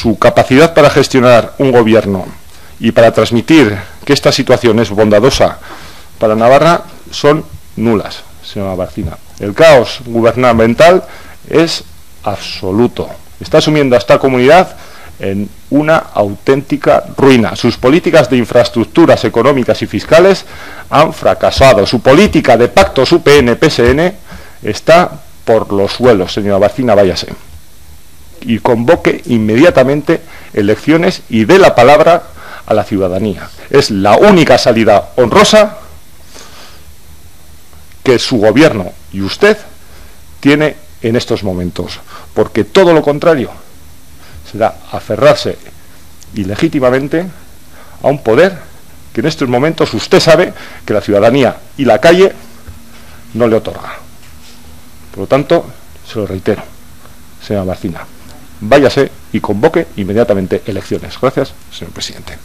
su capacidad para gestionar un gobierno y para transmitir que esta situación es bondadosa para Navarra son nulas, señora Barcina. El caos gubernamental es absoluto. Está sumiendo a esta comunidad en una auténtica ruina. Sus políticas de infraestructuras económicas y fiscales han fracasado. Su política de pactos UPN-PSN está por los suelos, señora Barcina, váyase. Y convoque inmediatamente elecciones y dé la palabra a la ciudadanía. Es la única salida honrosa que su gobierno y usted tiene en estos momentos, porque todo lo contrario será aferrarse ilegítimamente a un poder que en estos momentos usted sabe que la ciudadanía y la calle no le otorga. Por lo tanto, se lo reitero, señora Barcina, váyase y convoque inmediatamente elecciones. Gracias, señor presidente.